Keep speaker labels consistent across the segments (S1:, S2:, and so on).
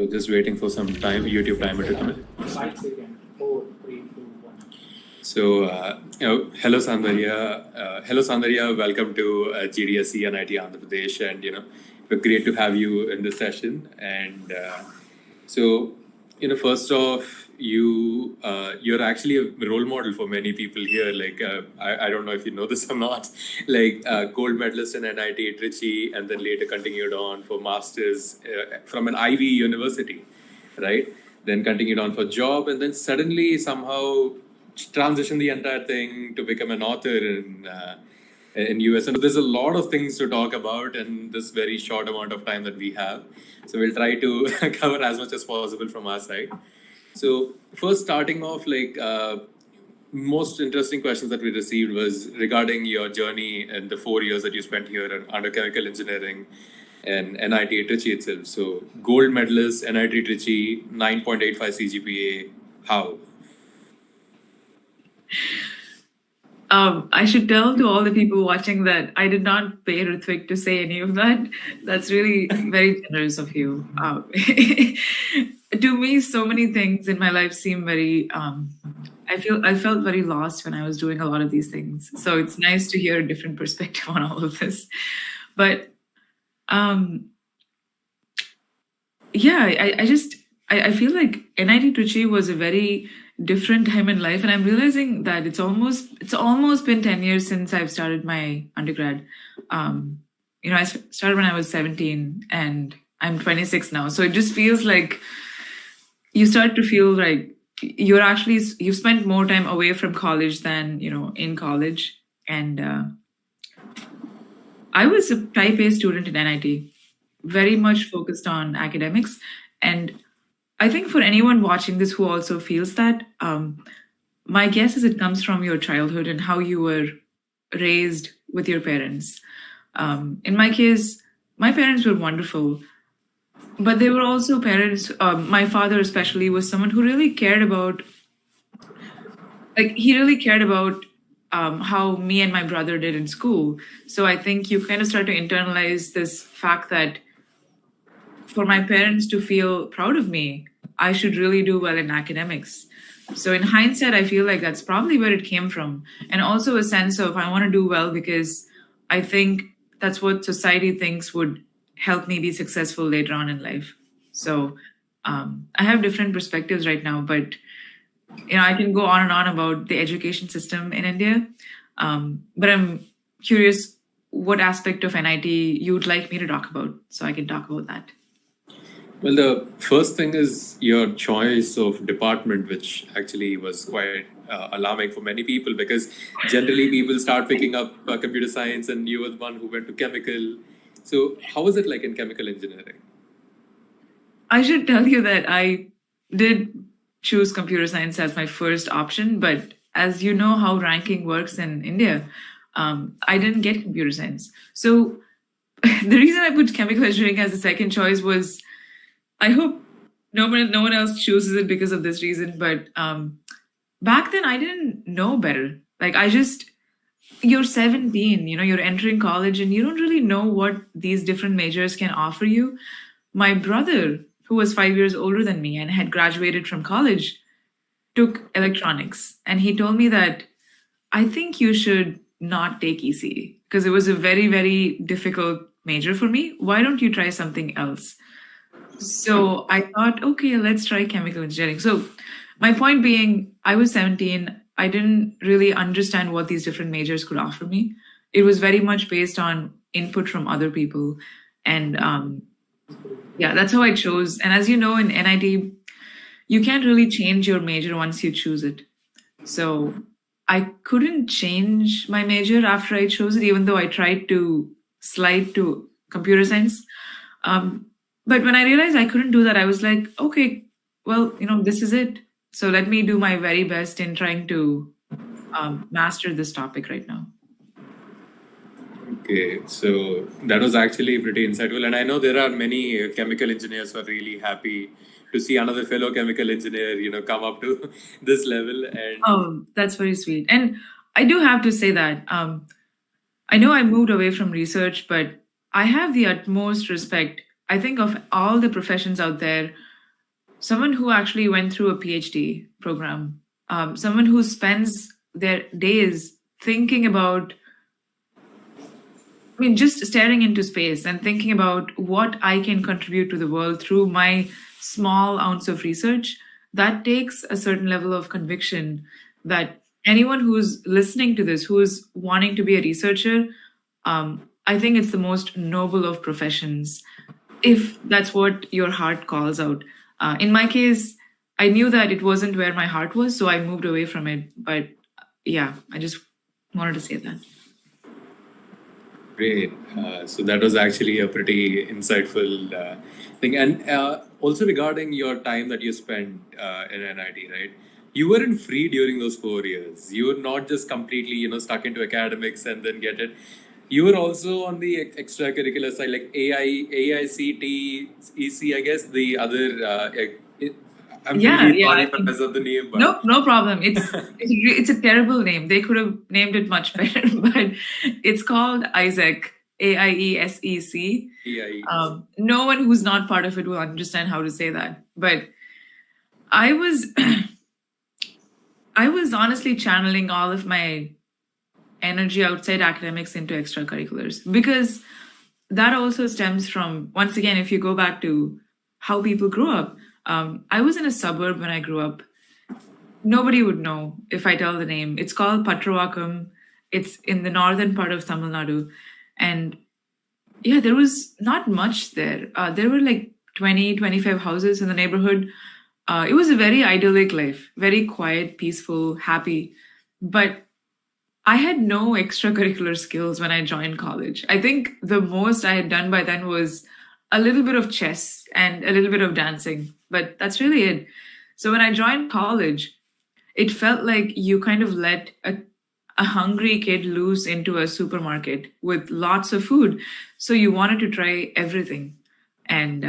S1: So just waiting for some time, YouTube timer to come in.
S2: 5 seconds. 4, 3, 2, 1.
S1: So, hello Sandhya, welcome to GDSC NIT Andhra Pradesh, and we're great to have you in this session. And first off, you're actually a role model for many people here. Like, I don't know if you know this or not, like gold medalist in NIT Trichy, and then later continued on for masters from an Ivy University, right? Then continued on for job, and then suddenly somehow transition the entire thing to become an author in US. And there's a lot of things to talk about in this very short amount of time that we have. So we'll try to cover as much as possible from our side. So first, starting off, like most interesting questions that we received was regarding your journey and the 4 years that you spent here under chemical engineering and NIT Trichy itself. So gold medalist, NIT Trichy, 9.85 CGPA. How?
S3: I should tell to all the people watching that I did not pay Ritwik to say any of that. That's really very generous of you. To me, so many things in my life seem very, I felt very lost when I was doing a lot of these things. So it's nice to hear a different perspective on all of this. But I feel like NIT Trichy was a very different time in life, and I'm realizing that it's almost been 10 years since I've started my undergrad. I started when I was 17 and I'm 26 now. So it just feels like you start to feel like you've spent more time away from college than, in college. And I was a type A student in NIT, very much focused on academics. And I think for anyone watching this who also feels that, my guess is it comes from your childhood and how you were raised with your parents. In my case, my parents were wonderful, but they were also parents. My father especially was someone who really cared about, how me and my brother did in school. So I think you kind of start to internalize this fact that for my parents to feel proud of me, I should really do well in academics. So in hindsight, I feel like that's probably where it came from. And also a sense of I want to do well because I think that's what society thinks would help me be successful later on in life. So I have different perspectives right now, but I can go on and on about the education system in India. But I'm curious what aspect of NIT you'd like me to talk about, so I can talk about that.
S1: Well, the first thing is your choice of department, which actually was quite alarming for many people, because generally people start picking up computer science, and you were the one who went to chemical. So how was it like in chemical engineering?
S3: I should tell you that I did choose computer science as my first option, but as you know how ranking works in India, I didn't get computer science. So the reason I put chemical engineering as the second choice was, I hope no one else chooses it because of this reason. But back then I didn't know better. Like you're 17, you're entering college and you don't really know what these different majors can offer you. My brother, who was 5 years older than me and had graduated from college, took electronics. And he told me that I think you should not take ECE because it was a very, very difficult major for me. Why don't you try something else? So I thought, okay, let's try chemical engineering. So my point being, I was 17. I didn't really understand what these different majors could offer me. It was very much based on input from other people. And that's how I chose. And as you know, in NIT, you can't really change your major once you choose it. So I couldn't change my major after I chose it, even though I tried to slide to computer science. But when I realized I couldn't do that, I was like, okay, well, this is it. So let me do my very best in trying to master this topic right now.
S1: Okay, so that was actually pretty insightful. And I know there are many chemical engineers who are really happy to see another fellow chemical engineer, come up to this level. And
S3: oh, that's very sweet. And I do have to say that I know I moved away from research, but I have the utmost respect. I think of all the professions out there, someone who actually went through a PhD program, someone who spends their days thinking about, just staring into space and thinking about what I can contribute to the world through my small ounce of research, that takes a certain level of conviction that anyone who's listening to this, who's wanting to be a researcher, I think it's the most noble of professions, if that's what your heart calls out. In my case, I knew that it wasn't where my heart was, so I moved away from it. But yeah, I just wanted to say that.
S1: Great. So that was actually a pretty insightful thing. And also regarding your time that you spent in NIT, right? You weren't free during those 4 years. You were not just completely, stuck into academics and then get it. You were also on the extracurricular side, like AICT, EC, I guess, the other. I'm really sorry if I mess up the name. But
S3: No problem. It's a terrible name. They could have named it much better, but it's called ISEC, AIESEC. No one who's not part of it will understand how to say that. But I was honestly channeling all of my energy outside academics into extracurriculars, because that also stems from, once again, if you go back to how people grew up. I was in a suburb when I grew up. Nobody would know if I tell the name. It's called Patravakam. It's in the northern part of Tamil Nadu. And yeah, there was not much there. There were like 20, 25 houses in the neighborhood. It was a very idyllic life, very quiet, peaceful, happy. But I had no extracurricular skills when I joined college. I think the most I had done by then was a little bit of chess and a little bit of dancing, but that's really it. So when I joined college, it felt like you kind of let a hungry kid loose into a supermarket with lots of food. So you wanted to try everything. And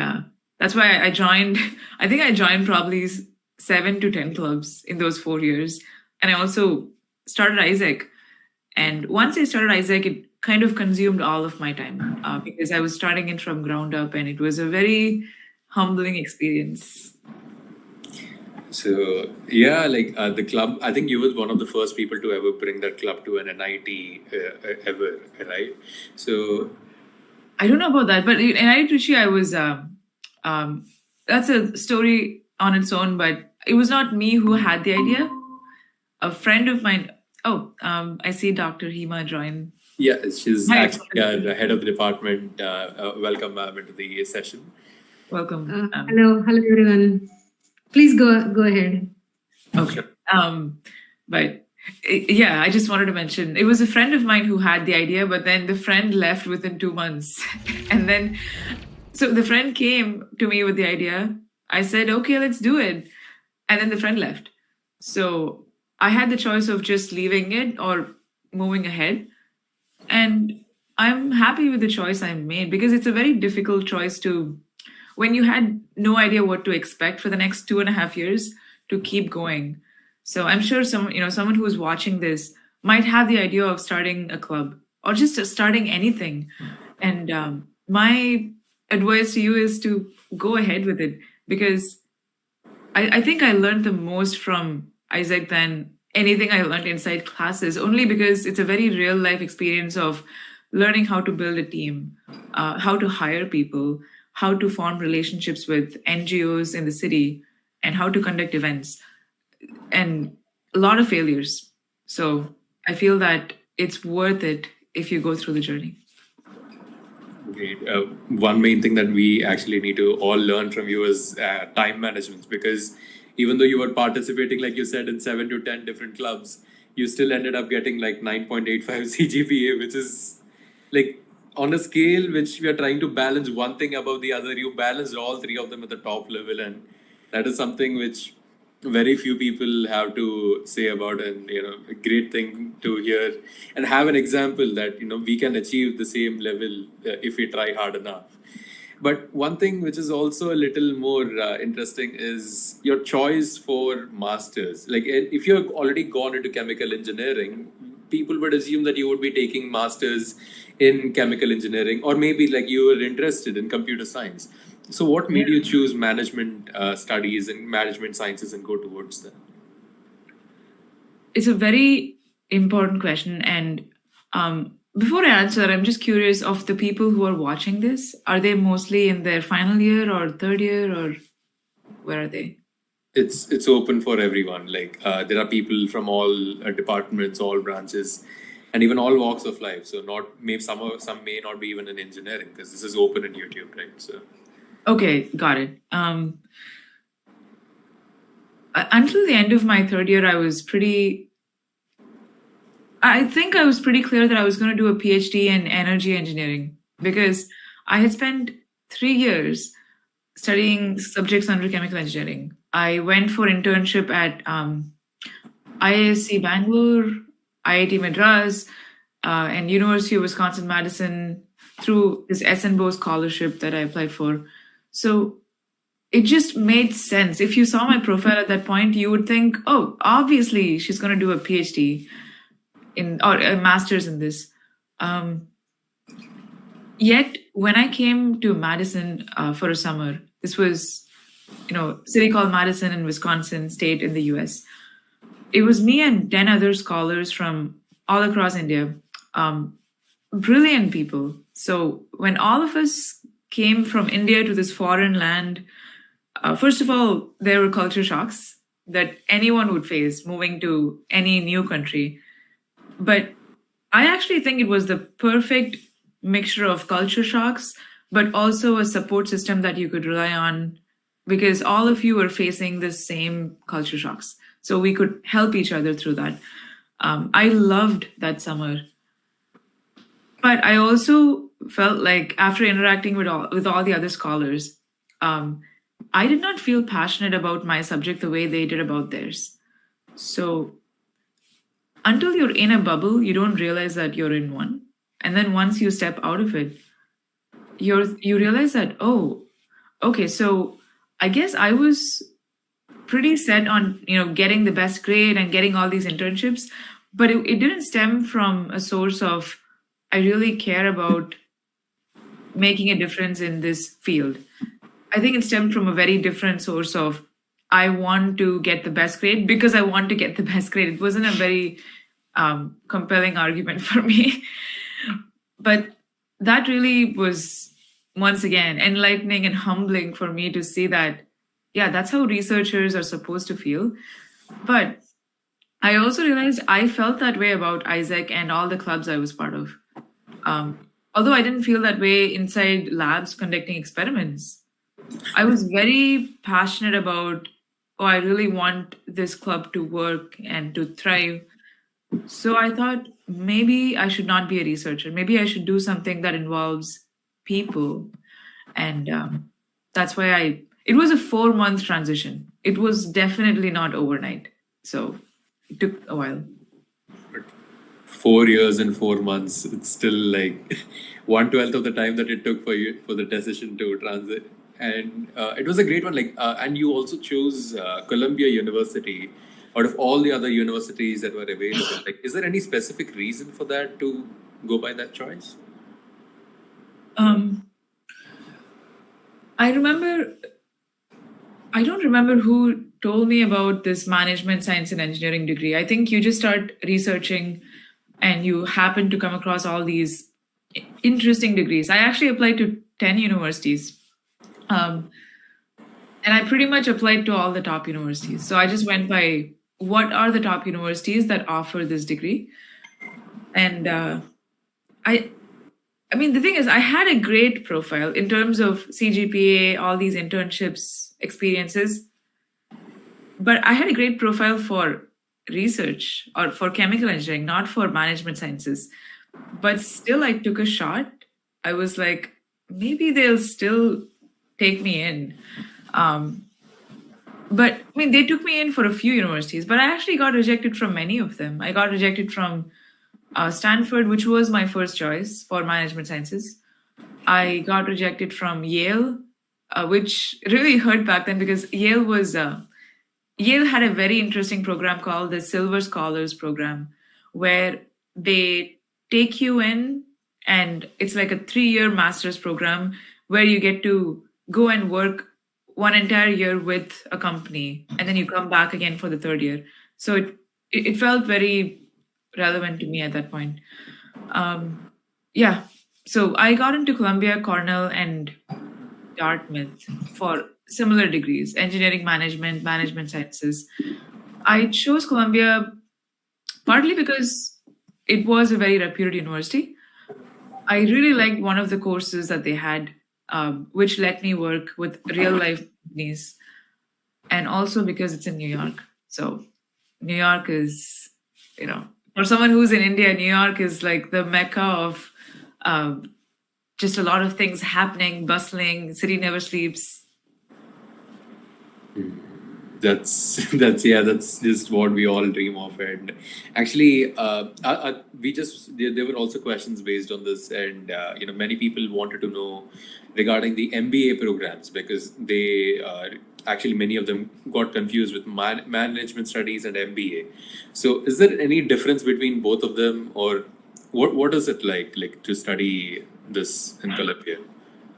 S3: that's why I joined, I think I joined probably 7 to 10 clubs in those 4 years. And I also started ISEC. And once I started ISEC, it kind of consumed all of my time because I was starting it from ground up, and it was a very humbling experience.
S1: So yeah, like the club, I think you were one of the first people to ever bring that club to an NIT ever, right? So
S3: I don't know about that, but in NIT Trichy, I was. That's a story on its own, but it was not me who had the idea. A friend of mine. Oh, I see Dr. Hema join.
S1: Yeah, she's actually the head of the department. Welcome, ma'am, into the session.
S3: Welcome.
S4: Hello, everyone. Please go ahead.
S3: Okay. But yeah, I just wanted to mention, it was a friend of mine who had the idea, but then the friend left within 2 months. And then, so the friend came to me with the idea. I said, okay, let's do it. And then the friend left. So I had the choice of just leaving it or moving ahead. And I'm happy with the choice I made, because it's a very difficult choice to, when you had no idea what to expect for the next 2.5 years, to keep going. So I'm sure someone who is watching this might have the idea of starting a club or just starting anything. And my advice to you is to go ahead with it, because I think I learned the most from ISEC than anything I learned inside classes, only because it's a very real life experience of learning how to build a team, how to hire people, how to form relationships with NGOs in the city, and how to conduct events, and a lot of failures. So I feel that it's worth it if you go through the journey.
S1: Great. One main thing that we actually need to all learn from you is time management, because even though you were participating, like you said, in 7 to 10 different clubs, you still ended up getting like 9.85 CGPA, which is like on a scale which we are trying to balance one thing above the other. You balanced all three of them at the top level, and that is something which very few people have to say about, and a great thing to hear and have an example that we can achieve the same level if we try hard enough. But one thing which is also a little more interesting is your choice for masters. Like if you've already gone into chemical engineering, people would assume that you would be taking masters in chemical engineering, or maybe like you were interested in computer science. So, what made you choose management studies and management sciences and go towards that?
S3: It's a very important question. And before I answer, I'm just curious of the people who are watching this. Are they mostly in their final year or third year, or where are they?
S1: It's open for everyone. Like there are people from all departments, all branches, and even all walks of life. So not maybe some may not be even in engineering because this is open in YouTube, right? So
S3: Okay, got it. Until the end of my third year, I think I was pretty clear that I was going to do a PhD in energy engineering because I had spent 3 years studying subjects under chemical engineering. I went for internship at IISc Bangalore, IIT Madras, and University of Wisconsin-Madison through this SNBO scholarship that I applied for. So it just made sense. If you saw my profile at that point, you would think, oh, obviously she's going to do a PhD or a master's in this. Yet when I came to Madison for a summer, this was, city called Madison in Wisconsin state in the US. It was me and 10 other scholars from all across India, brilliant people. So when all of us came from India to this foreign land, first of all, there were culture shocks that anyone would face moving to any new country. But I actually think it was the perfect mixture of culture shocks, but also a support system that you could rely on because all of you were facing the same culture shocks. So we could help each other through that. I loved that summer. But I also felt like after interacting with all the other scholars, I did not feel passionate about my subject the way they did about theirs. So until you're in a bubble, you don't realize that you're in one. And then once you step out of it, you realize that, oh, okay, so I guess I was pretty set on, getting the best grade and getting all these internships, but it didn't stem from a source of, I really care about making a difference in this field. I think it stemmed from a very different source of, I want to get the best grade because I want to get the best grade. It wasn't a very compelling argument for me. But that really was, once again, enlightening and humbling for me to see that, yeah, that's how researchers are supposed to feel. But I also realized I felt that way about Isaac and all the clubs I was part of. Although I didn't feel that way inside labs conducting experiments, I was very passionate about, I really want this club to work and to thrive. So I thought maybe I should not be a researcher. Maybe I should do something that involves people. And that's why it was a 4-month transition. It was definitely not overnight. So it took a while.
S1: 4 years and 4 months, it's still like 1/12 of the time that it took for the decision to transit. And it was a great one. And you also chose Columbia University out of all the other universities that were available. Is there any specific reason for that to go by that choice?
S3: I don't remember who told me about this management science and engineering degree. I think you just start researching and you happen to come across all these interesting degrees. I actually applied to 10 universities. And I pretty much applied to all the top universities. So I just went by what are the top universities that offer this degree. And I mean, the thing is, I had a great profile in terms of CGPA, all these internships, experiences. But I had a great profile for research or for chemical engineering, not for management sciences. But still, I took a shot. I was like, maybe they'll still take me in. But I mean, they took me in for a few universities, but I actually got rejected from many of them. I got rejected from Stanford, which was my first choice for management sciences. I got rejected from Yale, which really hurt back then because Yale had a very interesting program called the Silver Scholars Program, where they take you in and it's like a 3-year master's program where you get to go and work one entire year with a company, and then you come back again for the third year. So it felt very relevant to me at that point. Yeah. So I got into Columbia, Cornell, and Dartmouth for similar degrees: engineering management, management sciences. I chose Columbia partly because it was a very reputed university. I really liked one of the courses that they had, which let me work with real life companies, and also because it's in New York. So New York is, for someone who's in India, New York is like the mecca of just a lot of things happening, bustling. City never sleeps.
S1: That's that's just what we all dream of. And actually, there were also questions based on this, and many people wanted to know regarding the MBA programs, because they actually, many of them got confused with management studies and MBA. So is there any difference between both of them, or what is it like to study this in Columbia?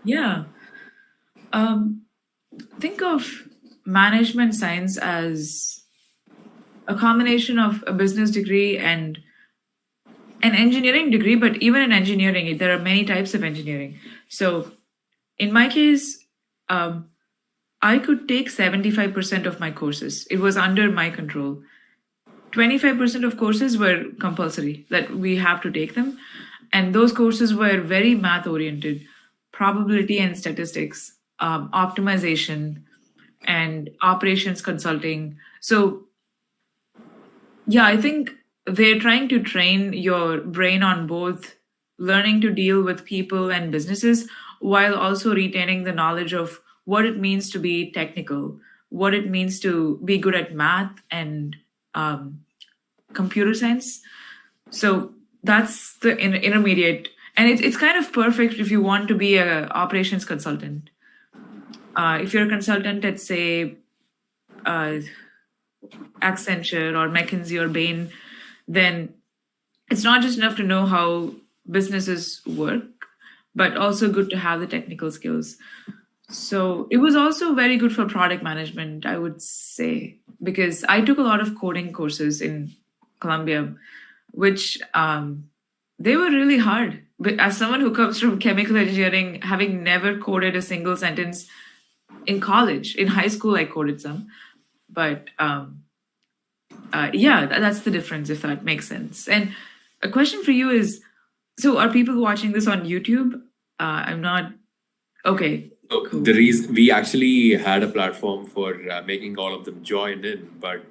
S3: Yeah. Think of management science as a combination of a business degree and an engineering degree, but even in engineering, there are many types of engineering. So in my case, I could take 75% of my courses. It was under my control. 25% of courses were compulsory, that we have to take them. And those courses were very math oriented: probability and statistics, optimization, and operations consulting. So, yeah, I think they're trying to train your brain on both learning to deal with people and businesses, while also retaining the knowledge of what it means to be technical, what it means to be good at math and computer science. So that's the intermediate. And it's kind of perfect if you want to be a operations consultant. If you're a consultant at, say, Accenture or McKinsey or Bain, then it's not just enough to know how businesses work, but also good to have the technical skills. So it was also very good for product management, I would say, because I took a lot of coding courses in Columbia, which they were really hard. But as someone who comes from chemical engineering, having never coded a single sentence in college, in high school, I coded some. But yeah, that's the difference, if that makes sense. And a question for you is, so are people watching this on YouTube? I'm not. Okay.
S1: So
S3: Cool.
S1: the reason we actually had a platform for making all of them join in, but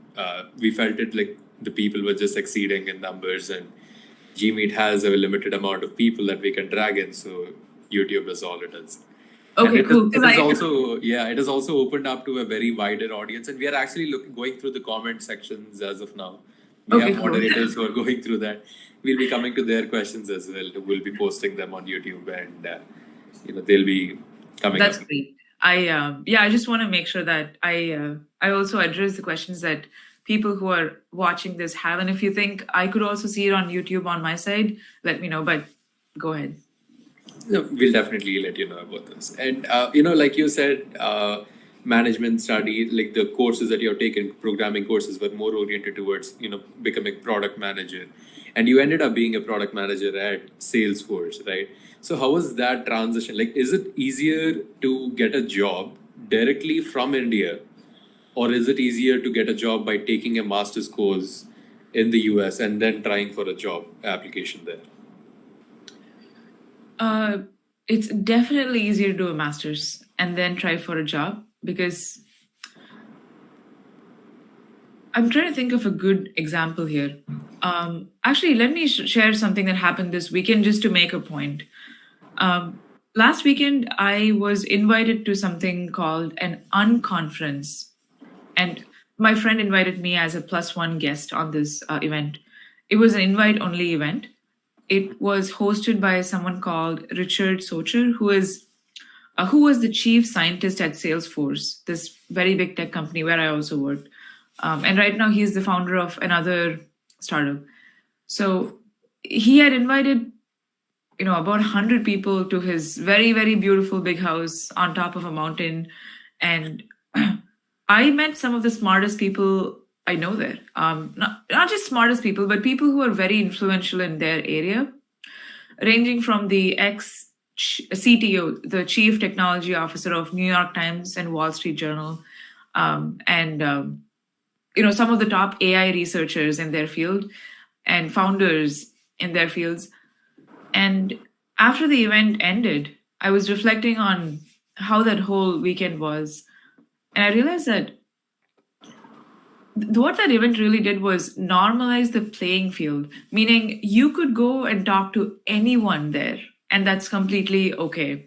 S1: we felt it like the people were just exceeding in numbers, and Gmeet has a limited amount of people that we can drag in, so YouTube is all it is. And
S3: Okay,
S1: it
S3: cool.
S1: is,
S3: 'Cause
S1: it is
S3: I-
S1: also it has also opened up to a very wider audience, and we are actually going through the comment sections as of now. We
S3: Okay,
S1: have
S3: cool.
S1: moderators who are going through that. We'll be coming to their questions as well. We'll be posting them on YouTube, and they'll be coming
S3: That's
S1: up.
S3: great. I just want to make sure that I also address the questions that people who are watching this have. And if you think I could also see it on YouTube on my side, let me know. But go ahead.
S1: No, we'll definitely let you know about this. And like you said, management study, like the courses that you're taking, programming courses, were more oriented towards becoming product manager, and you ended up being a product manager at Salesforce, right? So how was that transition? Like, is it easier to get a job directly from India, or is it easier to get a job by taking a master's course in the US and then trying for a job application there?
S3: It's definitely easier to do a master's and then try for a job, because I'm trying to think of a good example here. Actually, let me share something that happened this weekend just to make a point. Last weekend, I was invited to something called an unconference. And my friend invited me as a +1 guest on this event. It was an invite-only event. It was hosted by someone called Richard Socher, who was the chief scientist at Salesforce, this very big tech company where I also worked. And right now, he's the founder of another startup. So he had invited about 100 people to his very, very beautiful big house on top of a mountain. And I met some of the smartest people I know there. Not just smartest people, but people who are very influential in their area, ranging from the ex CTO, the Chief Technology Officer of New York Times and Wall Street Journal, and some of the top AI researchers in their field and founders in their fields. And after the event ended, I was reflecting on how that whole weekend was. And I realized that what that event really did was normalize the playing field, meaning you could go and talk to anyone there, and that's completely okay.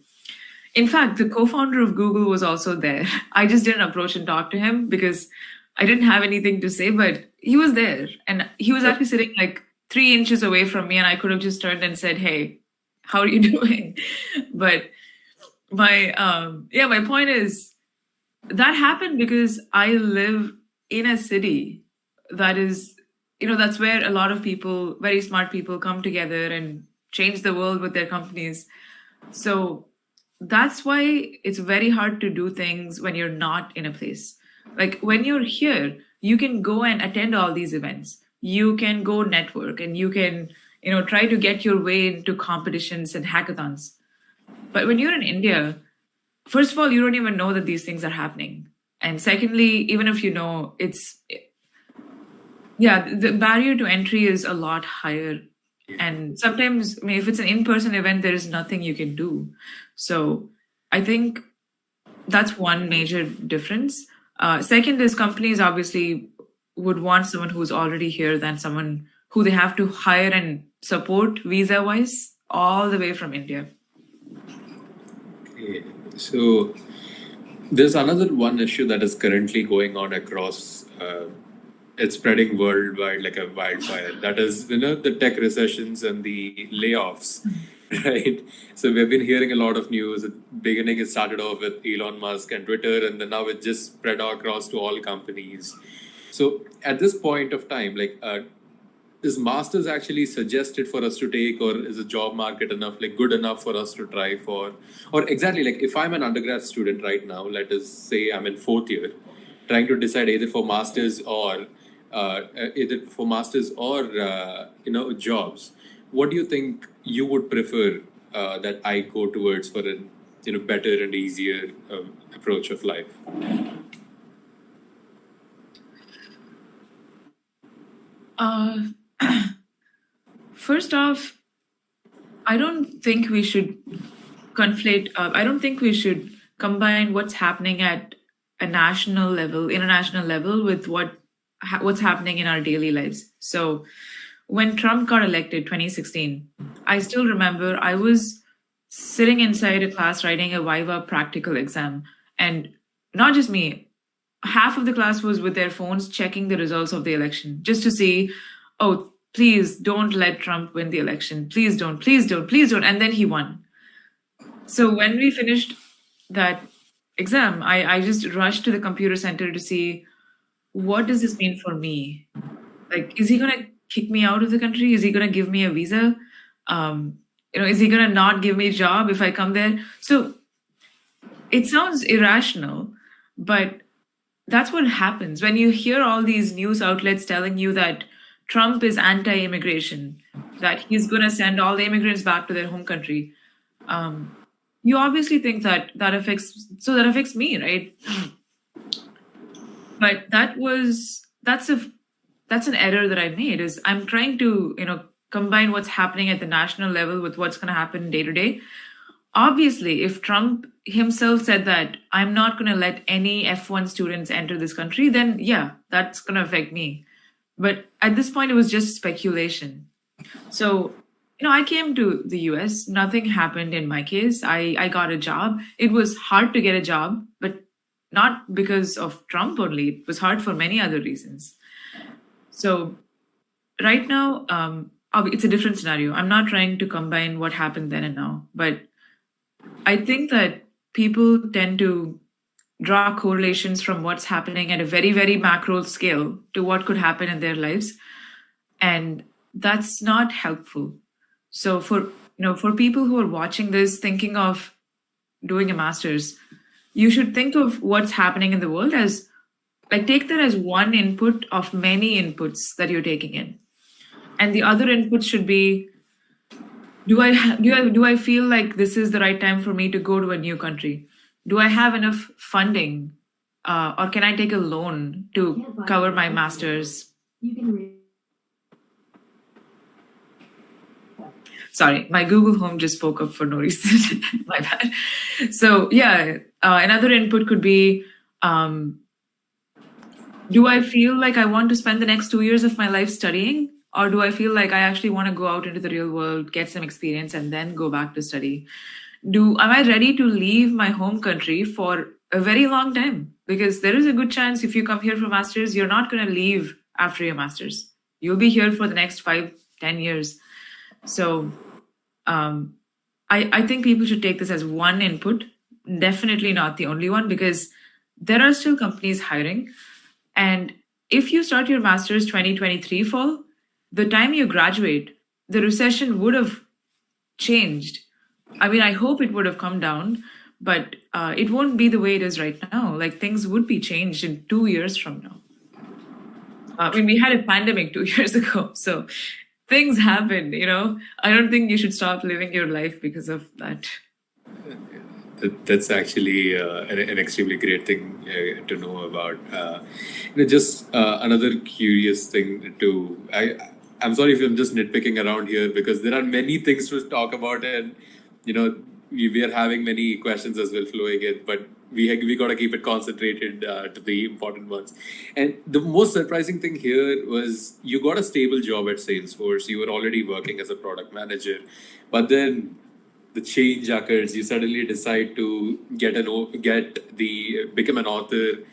S3: In fact, the co founder of Google was also there. I just didn't approach and talk to him because I didn't have anything to say, but he was there. And he was actually sitting like 3 inches away from me, and I could have just turned and said, "Hey, how are you doing?" But my point is that happened because I live in a city that is, that's where a lot of people, very smart people, come together and change the world with their companies. So that's why it's very hard to do things when you're not in a place. Like when you're here, you can go and attend all these events. You can go network and you can, try to get your way into competitions and hackathons. But when you're in India, first of all, you don't even know that these things are happening. And secondly, even if you know, the barrier to entry is a lot higher. And sometimes, if it's an in-person event, there is nothing you can do. So I think that's one major difference. Second is companies obviously would want someone who's already here than someone who they have to hire and support visa-wise all the way from India.
S1: Okay. So there's another one issue that is currently going on across, it's spreading worldwide like a wildfire. That is, the tech recessions and the layoffs, right? So we've been hearing a lot of news. At the beginning, it started off with Elon Musk and Twitter, and then now it just spread across to all companies. So at this point of time, is masters actually suggested for us to take, or is the job market good enough for us to try for? Or exactly, if I'm an undergrad student right now, let us say I'm in 4th year, trying to decide either for masters or jobs. What do you think you would prefer that I go towards for a better and easier approach of life?
S3: First off, I don't think we should conflate. I don't think we should combine what's happening at a national level, international level, with what's happening in our daily lives. So when Trump got elected 2016, I still remember I was sitting inside a class writing a Viva practical exam. And not just me, half of the class was with their phones checking the results of the election just to see, oh, please don't let Trump win the election. Please don't, please don't, please don't. And then he won. So when we finished that exam, I just rushed to the computer center to see, what does this mean for me? Is he going to kick me out of the country? Is he going to give me a visa? Is he going to not give me a job if I come there? So it sounds irrational, but that's what happens when you hear all these news outlets telling you that Trump is anti-immigration, that he's going to send all the immigrants back to their home country. You obviously think that affects me, right? But that's an error that I made. Is I'm trying to combine what's happening at the national level with what's going to happen day to day. Obviously, if Trump himself said that I'm not going to let any F1 students enter this country, then yeah, that's going to affect me. But at this point, it was just speculation. So, I came to the US. Nothing happened in my case. I got a job. It was hard to get a job, but not because of Trump only. It was hard for many other reasons. So right now, it's a different scenario. I'm not trying to combine what happened then and now, but I think that people tend to draw correlations from what's happening at a very, very macro scale to what could happen in their lives. And that's not helpful. So for for people who are watching this, thinking of doing a master's, you should think of what's happening in the world as like take that as one input of many inputs that you're taking in, and the other inputs should be: do I feel like this is the right time for me to go to a new country? Do I have enough funding, or can I take a loan to cover my master's? Sorry, my Google Home just spoke up for no reason. My bad. So yeah, another input could be, do I feel like I want to spend the next 2 years of my life studying? Or do I feel like I actually want to go out into the real world, get some experience, and then go back to study? Am I ready to leave my home country for a very long time? Because there is a good chance if you come here for masters, you're not going to leave after your masters. You'll be here for the next 5-10 years. So I think people should take this as one input, definitely not the only one, because there are still companies hiring. And if you start your master's 2023 fall, the time you graduate, the recession would have changed. I mean, I hope it would have come down, but it won't be the way it is right now. Like things would be changed in 2 years from now. I mean, we had a pandemic 2 years ago, so things happen, I don't think you should stop living your life because of that.
S1: That's actually an extremely great thing to know about. Just another curious thing too. I'm sorry if I'm just nitpicking around here because there are many things to talk about, and we are having many questions as well flowing in, but we got to keep it concentrated to the important ones. And the most surprising thing here was you got a stable job at Salesforce. You were already working as a product manager, but then the change occurs. You suddenly decide to become an author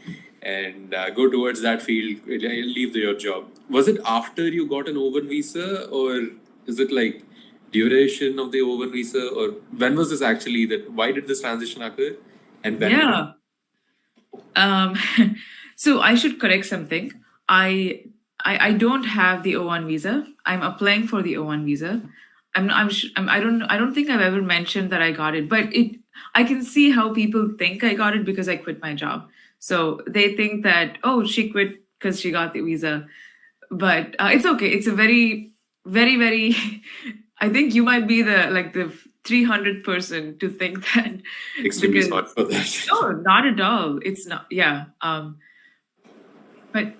S1: and go towards that field, leave your job. Was it after you got an O1 visa, or is it like duration of the O1 visa, or when was this actually why did this transition occur? And when?
S3: Yeah. So I should correct something. I don't have the O1 visa. I'm applying for the O1 visa. I don't think I've ever mentioned that I got it, but I can see how people think I got it because I quit my job. So they think that, oh, she quit because she got the visa, but it's okay. It's a very, very, very, I think you might be the 300th person to think that.
S1: Extremely sorry for that.
S3: No, not at all. It's not. Yeah. But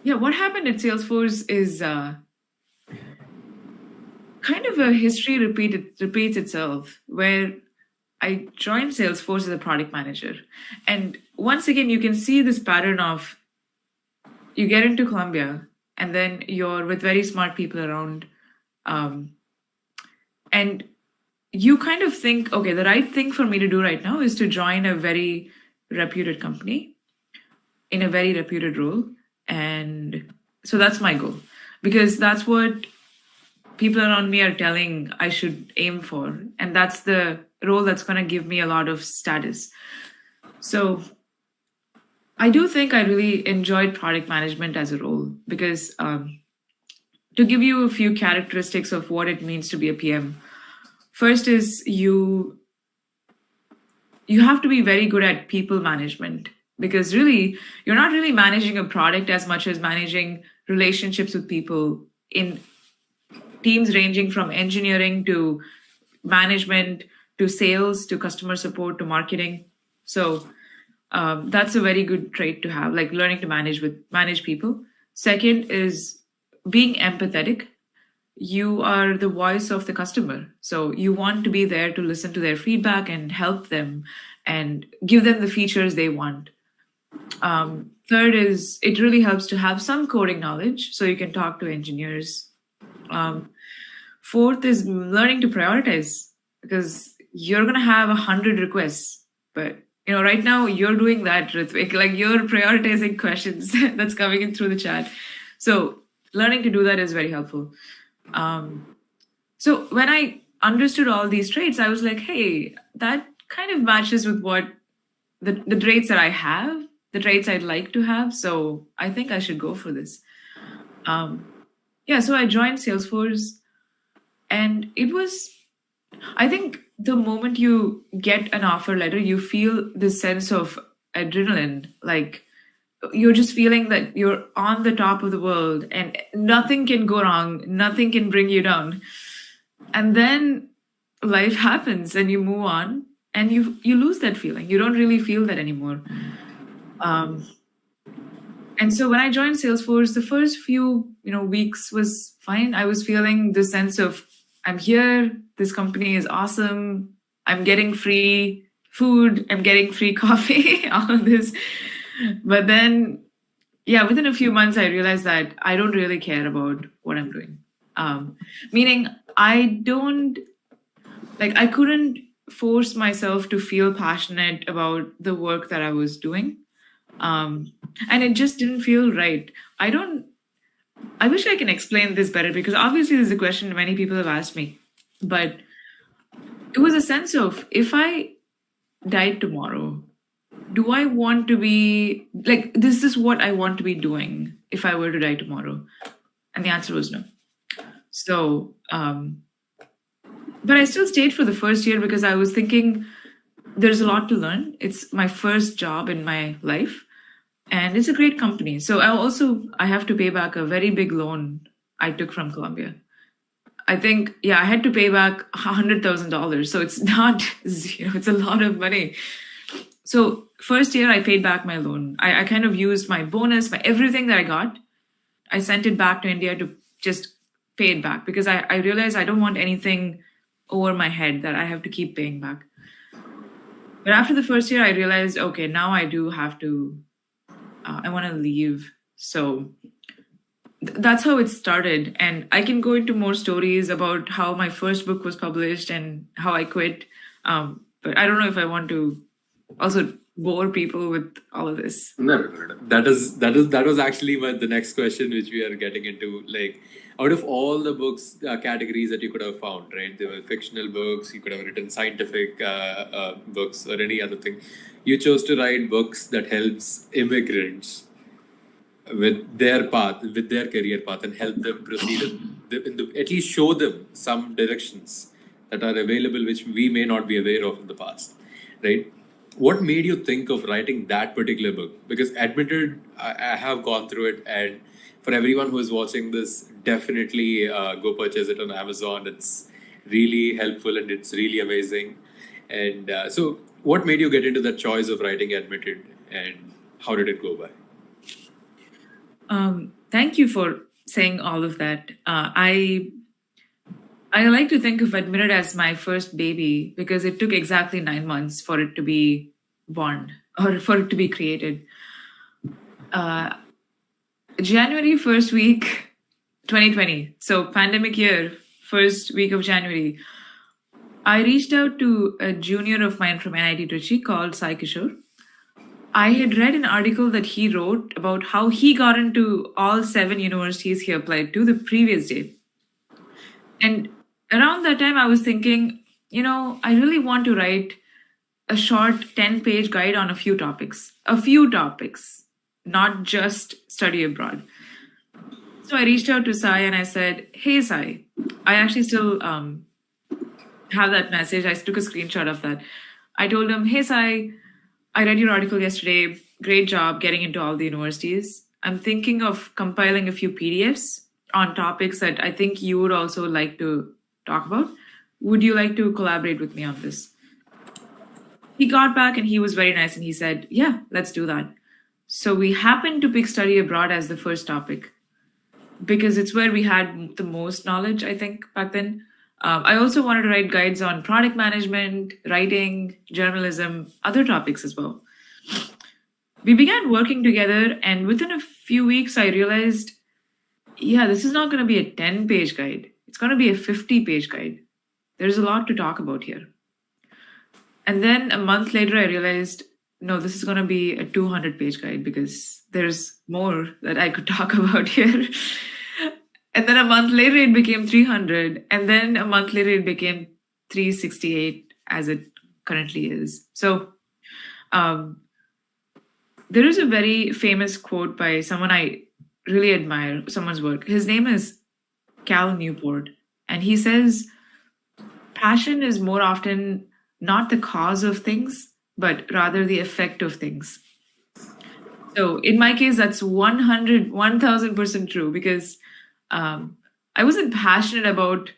S3: yeah, what happened at Salesforce is kind of a history repeats itself, where I joined Salesforce as a product manager. And once again, you can see this pattern of you get into Columbia and then you're with very smart people around. And you kind of think, okay, the right thing for me to do right now is to join a very reputed company in a very reputed role. And so that's my goal, because that's what people around me are telling I should aim for. And that's the role that's going to give me a lot of status. So I do think I really enjoyed product management as a role, because to give you a few characteristics of what it means to be a PM, first is you have to be very good at people management, because really you're not really managing a product as much as managing relationships with people in teams ranging from engineering to management to sales to customer support to marketing. So that's a very good trait to have, like learning to manage people. Second is being empathetic. You are the voice of the customer. So you want to be there to listen to their feedback and help them and give them the features they want. Third is it really helps to have some coding knowledge so you can talk to engineers. Fourth is learning to prioritize, because you're going to have 100 requests, but right now you're doing that, Ritvik, like you're prioritizing questions that's coming in through the chat. So learning to do that is very helpful. So when I understood all these traits, I was like, hey, that kind of matches with what the traits that I have, the traits I'd like to have. So I think I should go for this. So I joined Salesforce. And it was, I think the moment you get an offer letter, you feel this sense of adrenaline. Like you're just feeling that you're on the top of the world and nothing can go wrong, nothing can bring you down. And then life happens and you move on and you lose that feeling. You don't really feel that anymore. And so when I joined Salesforce, the first few weeks was fine. I was feeling this sense of I'm here, this company is awesome, I'm getting free food, I'm getting free coffee, all of this. But then, within a few months, I realized that I don't really care about what I'm doing. Meaning, I couldn't force myself to feel passionate about the work that I was doing. And it just didn't feel right. I wish I can explain this better because obviously this is a question many people have asked me. But it was a sense of if I died tomorrow, do I want to be like, this is what I want to be doing if I were to die tomorrow? And the answer was no. So, but I still stayed for the first year because I was thinking there's a lot to learn. It's my first job in my life and it's a great company. So I have to pay back a very big loan I took from Colombia. I think, I had to pay back $100,000. So it's not zero, it's a lot of money. So first year I paid back my loan. I kind of used my bonus, everything that I got. I sent it back to India to just pay it back because I realized I don't want anything over my head that I have to keep paying back. But after the first year, I realized, okay, now I do have to, I want to leave. So that's how it started. And I can go into more stories about how my first book was published and how I quit. But I don't know if I want to also bore people with all of this.
S1: No. That was actually the next question which we are getting into. Like, out of all the books categories that you could have found, right? There were fictional books, you could have written scientific books or any other thing. You chose to write books that helps immigrants with their path, with their career path, and help them proceed at least show them some directions that are available which we may not be aware of in the past, right? What made you think of writing that particular book? Because admitted, I have gone through it, and for everyone who is watching this, definitely go purchase it on Amazon. It's really helpful and it's really amazing. And so what made you get into that choice of writing Admitted, and how did it go by?
S3: Thank you for saying all of that. I like to think of Admitted as my first baby because it took exactly 9 months for it to be born or for it to be created. January 1st week, 2020. So pandemic year, first week of January. I reached out to a junior of mine from NIT Trichy called Sai Kishore. I had read an article that he wrote about how he got into all 7 universities he applied to the previous day. And around that time, I was thinking, I really want to write a short 10-page guide on a few topics, not just study abroad. So I reached out to Sai and I said, hey, Sai, I actually still have that message. I took a screenshot of that. I told him, hey, Sai, I read your article yesterday. Great job getting into all the universities. I'm thinking of compiling a few PDFs on topics that I think you would also like to talk about. Would you like to collaborate with me on this? He got back and he was very nice and he said, yeah, let's do that. So we happened to pick study abroad as the first topic because it's where we had the most knowledge, I think, back then. I also wanted to write guides on product management, writing, journalism, other topics as well. We began working together, and within a few weeks, I realized, this is not going to be a 10-page guide. It's going to be a 50-page guide. There's a lot to talk about here. And then a month later, I realized, no, this is going to be a 200-page guide because there's more that I could talk about here. And then a month later, it became 300. And then a month later, it became 368 as it currently is. So there is a very famous quote by someone I really admire, someone's work. His name is Cal Newport. And he says passion is more often not the cause of things, but rather the effect of things. So in my case, that's 1000% true, because I wasn't passionate about,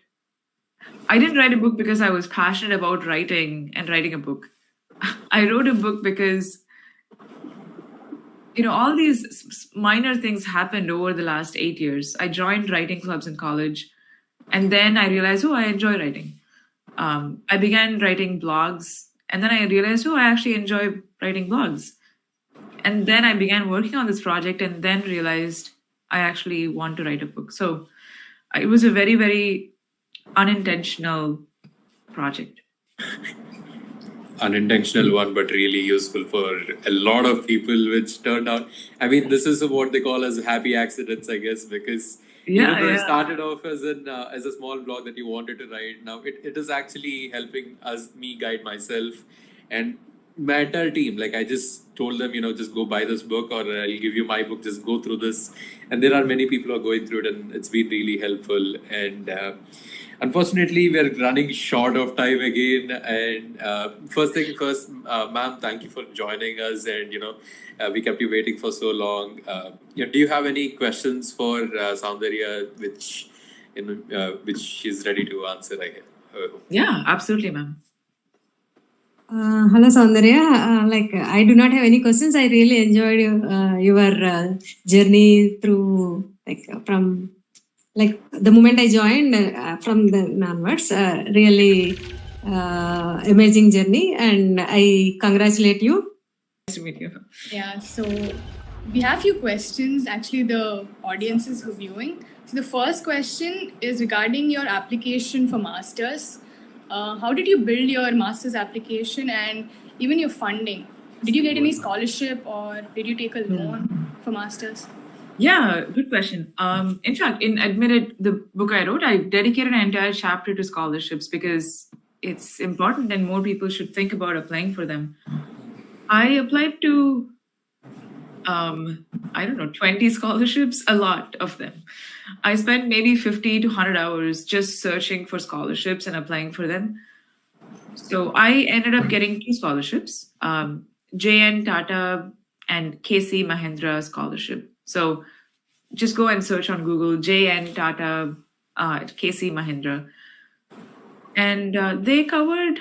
S3: I didn't write a book because I was passionate about writing and writing a book. I wrote a book because, all these minor things happened over the last 8 years. I joined writing clubs in college, and then I realized, I enjoy writing. I began writing blogs, and then I realized, I actually enjoy writing blogs. And then I began working on this project, and then realized I actually want to write a book. So it was a very, very unintentional project.
S1: Unintentional one, but really useful for a lot of people, which turned out, this is what they call as happy accidents, I guess, because it started off as a small blog that you wanted to write. Now it is actually helping me guide myself and my entire team. Like, I just told them, just go buy this book, or I'll give you my book, just go through this. And there are many people who are going through it, and it's been really helpful. And unfortunately, we're running short of time again. And first thing first, ma'am, thank you for joining us. And, we kept you waiting for so long. Do you have any questions for Soundarya, which she's ready to answer, I guess?
S3: Yeah, absolutely, ma'am.
S4: Hello, Soundarya. I do not have any questions. I really enjoyed your journey through, from the moment I joined, from the onwards. Really amazing journey, and I congratulate you.
S3: Nice to meet you.
S5: Yeah, so we have a few questions. Actually, the audience is reviewing. So the first question is regarding your application for masters. How did you build your master's application, and even your funding? Did you get any scholarship, or did you take a loan for masters?
S3: Yeah, good question. In fact, in Admitted, the book I wrote, I dedicated an entire chapter to scholarships because it's important and more people should think about applying for them. I applied to, 20 scholarships, a lot of them. I spent maybe 50 to 100 hours just searching for scholarships and applying for them. So I ended up getting 2 scholarships, JN Tata and KC Mahindra scholarship. So just go and search on Google, JN Tata, KC Mahindra. And they covered,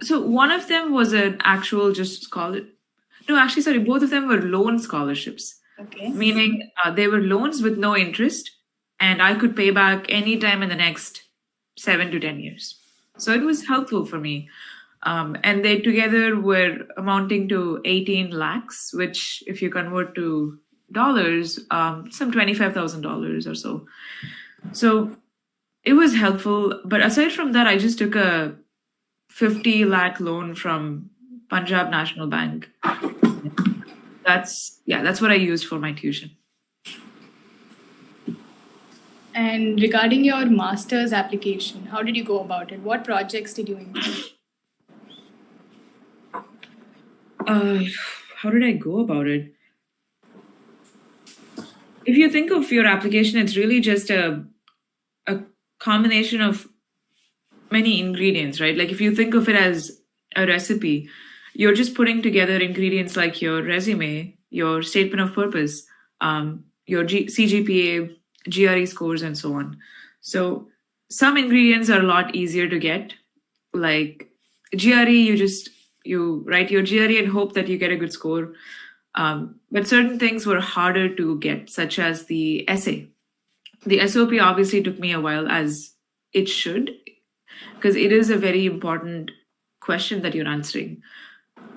S3: so one of them was an actual just scholarship. No, actually, sorry, both of them were loan scholarships.
S5: Okay.
S3: Meaning they were loans with no interest, and I could pay back anytime in the next 7 to 10 years. So it was helpful for me. And they together were amounting to 18 lakhs, which if you convert to dollars, some $25,000 or so. So it was helpful. But aside from that, I just took a 50 lakh loan from Punjab National Bank. That's what I used for my tuition.
S5: And regarding your master's application, how did you go about it? What projects did you include?
S3: How did I go about it? If you think of your application, it's really just a combination of many ingredients, right? Like if you think of it as a recipe, you're just putting together ingredients like your resume, your statement of purpose, your CGPA, GRE scores, and so on. So some ingredients are a lot easier to get. Like GRE, you write your GRE and hope that you get a good score. But certain things were harder to get, such as the essay. The SOP obviously took me a while, as it should, because it is a very important question that you're answering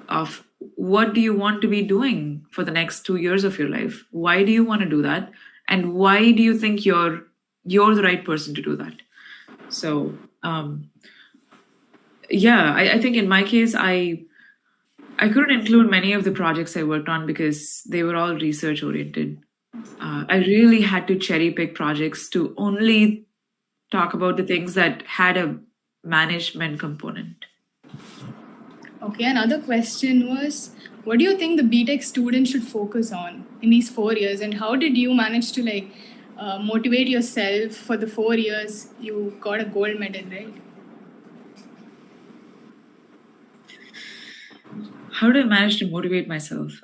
S3: of what do you want to be doing for the next 2 years of your life? Why do you want to do that? And why do you think you're the right person to do that? So, I think in my case, I couldn't include many of the projects I worked on because they were all research oriented. I really had to cherry pick projects to only talk about the things that had a management component.
S5: Okay, another question was, what do you think the BTech student should focus on in these 4 years, and how did you manage to motivate yourself for the 4 years you got a gold medal, right?
S3: How did I manage to motivate myself?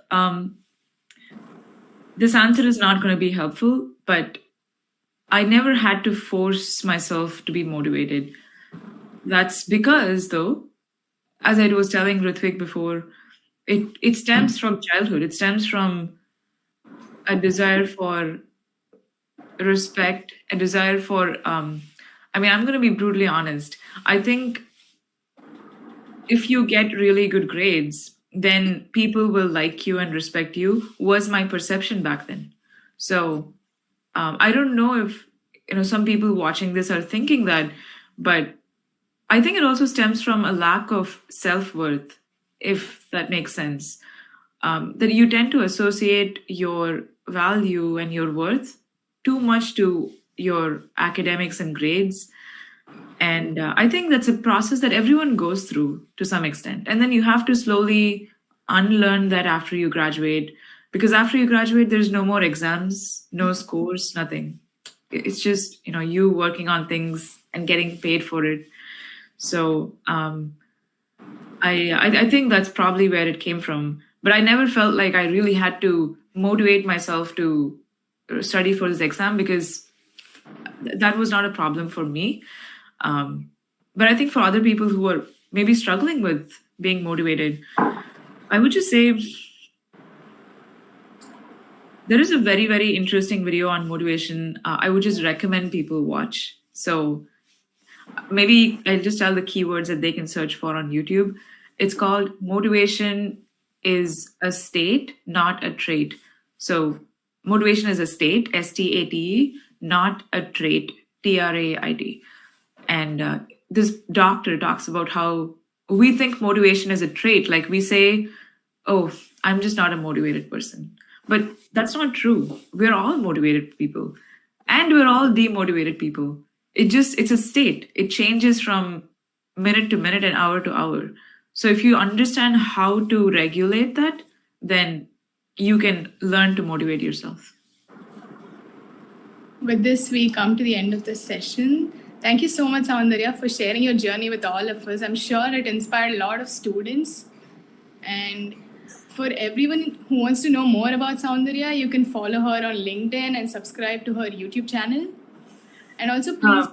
S3: This answer is not going to be helpful, but I never had to force myself to be motivated. That's because, though, as I was telling Ritvik before, it stems from childhood. It stems from a desire for respect, a desire for, I'm going to be brutally honest. I think if you get really good grades, then people will like you and respect you, was my perception back then. So I don't know if some people watching this are thinking that, but I think it also stems from a lack of self-worth, if that makes sense. That you tend to associate your value and your worth too much to your academics and grades. And I think that's a process that everyone goes through to some extent. And then you have to slowly unlearn that after you graduate. Because after you graduate, there's no more exams, no scores, nothing. It's just, you working on things and getting paid for it. So I think that's probably where it came from. But I never felt like I really had to motivate myself to study for this exam because that was not a problem for me. But I think for other people who are maybe struggling with being motivated, I would just say there is a very, very interesting video on motivation. I would just recommend people watch. So maybe I'll just tell the keywords that they can search for on YouTube. It's called Motivation is a State, Not a Trait. So motivation is a state, S-T-A-T-E, not a trait, T-R-A-I-T. And this doctor talks about how we think motivation is a trait. Like we say, oh, I'm just not a motivated person. But that's not true. We're all motivated people. And we're all demotivated people. It's a state. It changes from minute to minute and hour to hour. So if you understand how to regulate that, then you can learn to motivate yourself.
S5: With this, we come to the end of this session. Thank you so much, Soundarya, for sharing your journey with all of us. I'm sure it inspired a lot of students. And for everyone who wants to know more about Soundarya, you can follow her on LinkedIn and subscribe to her YouTube channel. And also, please...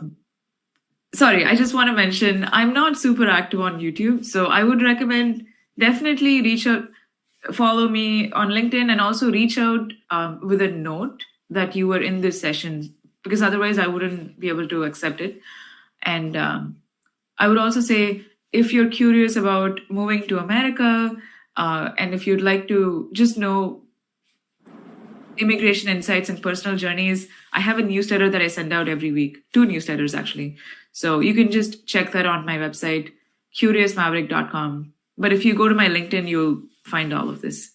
S3: Sorry, I just want to mention, I'm not super active on YouTube. So I would recommend definitely reach out, follow me on LinkedIn, and also reach out with a note that you were in this session, because otherwise I wouldn't be able to accept it. And I would also say, if you're curious about moving to America, and if you'd like to just know immigration insights and personal journeys, I have a newsletter that I send out every week, 2 newsletters actually. So you can just check that on my website, curiousmaverick.com. But if you go to my LinkedIn, you'll find all of this.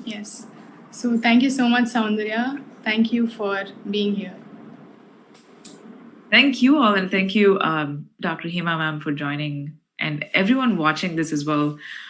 S5: Yes. So thank you so much, Soundarya. Thank you for being here.
S3: Thank you all, and thank you, Dr. Hima ma'am, for joining, and everyone watching this as well.